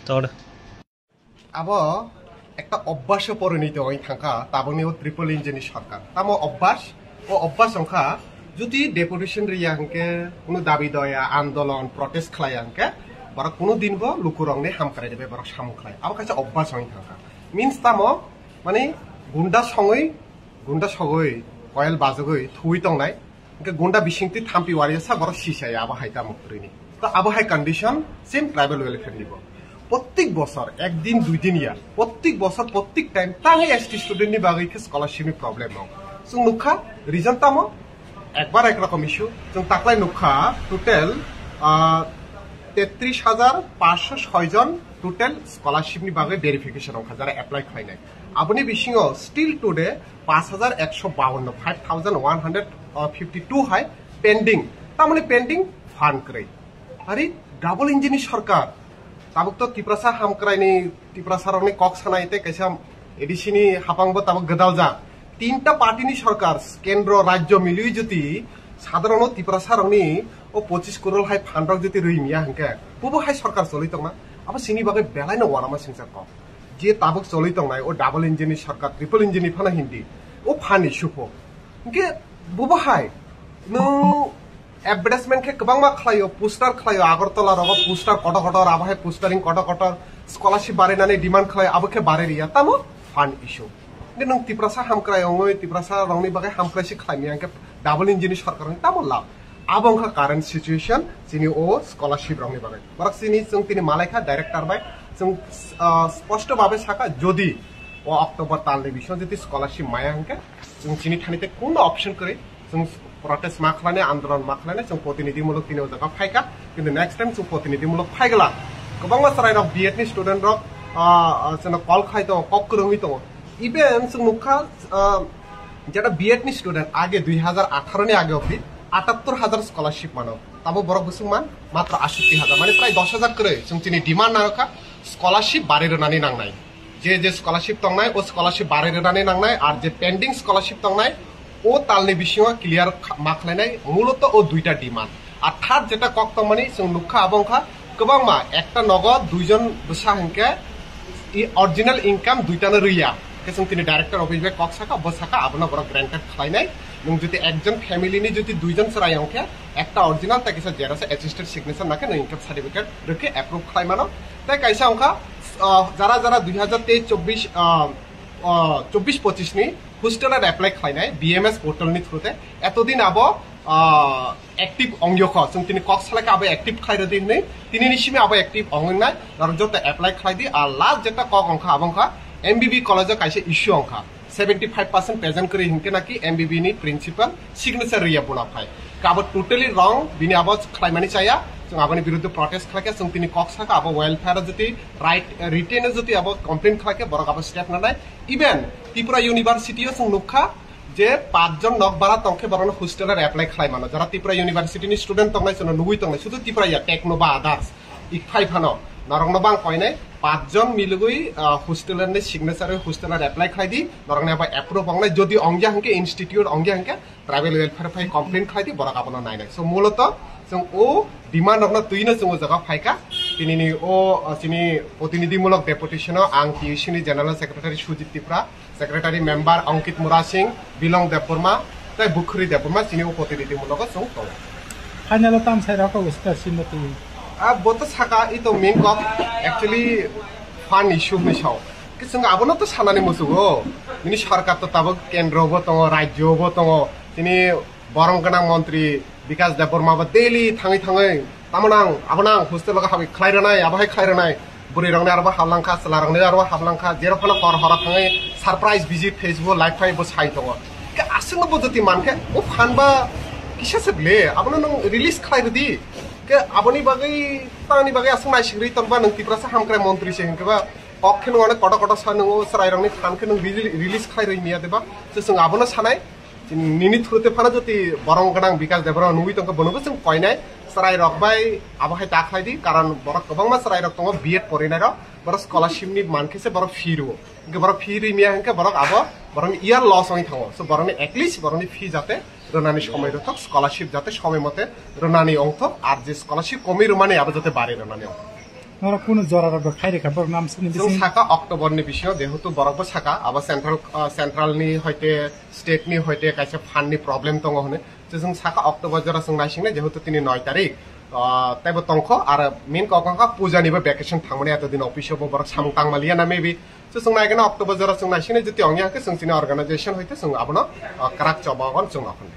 তোর আবো একটা অভ্যাসে পরিণত হয়ে থাকা তাবনি ও ট্রিপল ইঞ্জিনি সরকার তামো অভ্যাস সংখ্যা যদি ডেপুটেশন রিয়া হাঙ্কে কোনো দাবি দয়া আন্দোলন প্রটেস্ট খাই হাঙ্কে বড় কোনো দিন বো লুকুরংনে হামকারাই দেবে বড় সামুখাই আবার কাছে অভ্যাস হয়ে থাকা মিন্স তামো মানে গুন্ডা সগৈ কয়েল বাজগৈ থুই তংনাই গুন্ডা বিশিংতি থাম্পি ওয়ারিয়া বড় সিসাই আবহাই তামুকরিনি তো আবহাই কন্ডিশন সেম ট্রাইবেল ওয়েলফেয়ার নিব প্রত্যেক বছর একদিন দুই দিন ইয়া প্রত্যেক বছর প্রত্যেক টাইম তাঙে এসটি স্টুডেন্টনি বাগৈ স্কলারশিপনি প্রবলেম দं जों नुखा रिजन तामो একবার একরকম ইস্যু जों তাকলাই नुखा টোটাল 33,506 জন টোটাল স্কলারশিপনি বাগৈ ভেরিফিকেশন অংখা যারা এপ্লাই খাইনাই আপনি বিশিং স্টিল টুডে 5,152 5,152 হাই পেন্ডিং তামানে পেন্ডিং ফান্ড ক্রাই আরে ডাবল ইঞ্জিনি সরকার ताबुक तो तिप्रासा हामक्राइनि तिप्रासारनि कक सानायते कैसा एडिसिनि हापांबो ताबुक गदाल जा तीनटा पार्टीनि सरकार केंद्र राज्य मिलुइ जति साधारण तिप्रासारनि ओ 25 करोड़ हाय फान्डक जति रइमिया हंके बुबो हाय सरकार चलितंगना अब सिनि बागै बेलायनो वानामा सिंसा क जे ताबुक चलितंगनाय ओ डाबल इंजिननि सरकार ट्रिपल इंजिननि फाना हिन्दी ओ फानि सुफो के बुबो हाय नो एडवर्टाइजमेंट के गोबां मा खालायो पोस्टार खालायो आगरतला रग पोस्टार कट कटर आबाहाय पोस्टारिंग कट कटर स्कॉलरशिप बारायनानै डिमांड खालायो आबोखे बारायरिया तामो फान्ड इशू ने नों तिप्रासा हामक्राय अंगै तिप्रासा रंनि बागै हामक्रायसि खालायनि आंके डाबल इंजिननि सरकारनि तामो लाभ आबंखा कारेंट सिचुएशन जिनि ओ स्कॉलरशिप रंनि बागै बरक सिनि जों तिनि मालायखा डाइरेक्टर बाय जों स्पष्ट भाबे साका जदि ओ अक्टोबर तालनि बिसय जति स्कॉलरशिप माया आंके जों सिनि थानिते कोन ऑप्शन करे जों प्रोटेस्ट माखलाने आंदोलन माखलाने जों प्रतिनिधिमूलक तिनि जगह फायका किन्तु नेक्स्ट टाइम जों प्रतिनिधिमूलक फायगला गोबां बाथ्राय रक बीएड नि स्टूडेंट रक जों कल खाय दं कक करंगि दं इभेन जों नुखा जेटा बीएड नि स्टूडेंट आगे 2018 नि आगे अफि 78,000 स्कॉलरशिप मानो ताबो बरक गुसुमान मात्र 68,000 माने प्राय 10,000 करे जों तिनि डिमांड नाखा स्कॉलरशिप बारेरनानै नांनाय जे स्कॉलरशिप तंनाय ओ स्कॉलरशिप बारेरनानै नांनाय आर जे पेंडिंग स्कॉलरशिप तंनाय ओ तालनि बिषय क्लियर माखलायनाय मूलत ओ दुइटा डिमांड आर थार्ड जेटा कक्तम माने जों नुखा आबंखा गोबां मा एकटा नगद दुइजन बसा हंके इ ओरिजिनल इनकाम दुइटानो रैया के जों तिनि डाइरेक्टर अफिस बे कक साका बसाका आबना बर ग्रान्टेड खालायनाय नों जति एकजन फैमिलिनि जति दुइजन सराय हंके एकटा ओरिजिनल ताकिसा जेरासे एसिस्टेड सिगनेचर नाके नो इनकाम सर्टिफिकेट रखे अप्रूव खालायमानो ताय कायसा हंका जारा 2023-24 24-25 नि হোস্টেলার এপ্লাই খাইনাই বিএমএস পোর্টালনি থ্রুতে এতদিন আবো एक्टिव अंग्यख जों तिनि कक सालाके आबो एक्टिव खाइरो दिनै तिनि निसिमे आबो एक्टिव अंगनाय आरो जते एप्लाई खाइदि आ लास्ट जेटा कक अंखा आबंखा एमबीबी कलेज काइसे इश्यू अंखा 75% प्रेजेंट करि हिंके नाकि एमबीबी नि प्रिन्सिपल सिग्नेचर रिया बुना फाय काबो टोटली रंग बिनि आबो खाइमानि चाया जों आबोनि विरुद्ध प्रोटेस्ट खालाके जों तिनि कक साका आबो वेलफेयर जति राइट रिटेन जति आबो कमप्लेन खालाके बरक आबो स्टेप नानाय इभेन त्रिपुरा यूनिवर्सिटी जों नुखा जे 5 जन नक बारा तंखे बरन होस्टेलर एप्लाई खालायमानो जरा त्रिपुरा यूनिवर्सिटी नि स्टूडेंट तंनाय जों नुगुइ तंनाय शुद्ध त्रिपुरा या टेक्नोबा आदार्स इकफाइ फानो नरंगनबां कयनाय 5 जन मिलुगुइ होस्टेलर नि सिग्नेचर होस्टेलर एप्लाई खाइदि नरंगने बा अप्रूव अंगनाय जदि अंगिया हंके इंस्टीट्यूट अंगिया हंके ट्राइबल वेलफेयर फाइ कमप्लेन खाइदि बरक आपना नायनाय सो मूलत जों ओ डिमांड रंगना तुइनो जों जगह फाइका तिनिनि ओ सिनि प्रतिनिधिमूलक डेपुटेशन आं टीयूसीनि जनरल सेक्रेटारि सुजित त्रिपुरा सेक्रेटारि मेम्बार अंकित मुरा सिंह बिलं देबबर्मा ताय बुखुरी देबबर्मा सिनि प्रतिनिधिमूलक जों दं फाइनल ताम साइरा को स्टार सिनति आ बत साका इ तो मेन कक एक्चुअली फान इश्यू मिसाव कि जों आबनो तो सानानि मोसुगो मिनि सरकार तो ताबो केन्द्रबो दङ राज्यबो दङ तिनि बरंगना मंत्री विकास देबबर्मा बा डेली थाङै थाङै तामनां आबनां हस्टेल लगा हाबि खाइरनाय आबाहाय खाइरनाय बुरि रंने आरो हाबलांखा सला रंने आरो हाबलांखा जेरफना कर हरा थाङै सरप्राइज विजिट फेसबुक लाइव फाइ बो साइ दङ के आसनो बजति मानके ओ फानबा किसासबले आबनो नों रिलीज खाइरदि के आबनि बागै तानि बागै आसं नाइसिग्रि तनबा नों तिप्रासा हामक्राय मंत्री से हंकेबा अखेन अने कट कट सानो सराय रंनि फानके नों रिलीज खाइरै मिया देबा जों आबनो सानाय निनि थ्रुते फाना जति बरं गनां विकास देबरा नुइ तंक बनबो जों कयनाय सराय रकबाय आबाहाय ताखायदि कारण बरक गोबां मा सराय रक दङ बीएड परिनाय र बर स्कॉलरशिप नि मानखेसे बर फिरु के बर फिरि मिया हंके बरक आबो बरं इयार लस होय थाङो सो बरनि एटलिस्ट बरनि फी जाते रनानि समय रथक स्कॉलरशिप जाते समय मते रनानि अंक आर जे स्कॉलरशिप कमि रमाने आबो जाते बारे रनानि अंक नरा कुनो जरा खाइरे खाबर नाम सिनि जों साका अक्ट'बरनि बिसिङाव जेहेतु बरफबो साका आबा सेन्ट्रेलनि हयते स्टेटनि हयते कायसे फान्डनि प्रब्लेम दङ होनो जों साका अक्ट'बर जरा जों नायसिंने जेहेतु तिनि 9 तारिख ताइबो तंख आरो मेन कखंखा पूजानिबो भेकेशन थांमने एत दिन अफिसावबो बरक सामतां मालिया ना मेबी जों नायगोन अक्ट'बर जरा जों नायसिंने जति अंगियाके जों तिनि अर्गानाइजेशन हयते जों आबनो क्राक चबागन जों आखन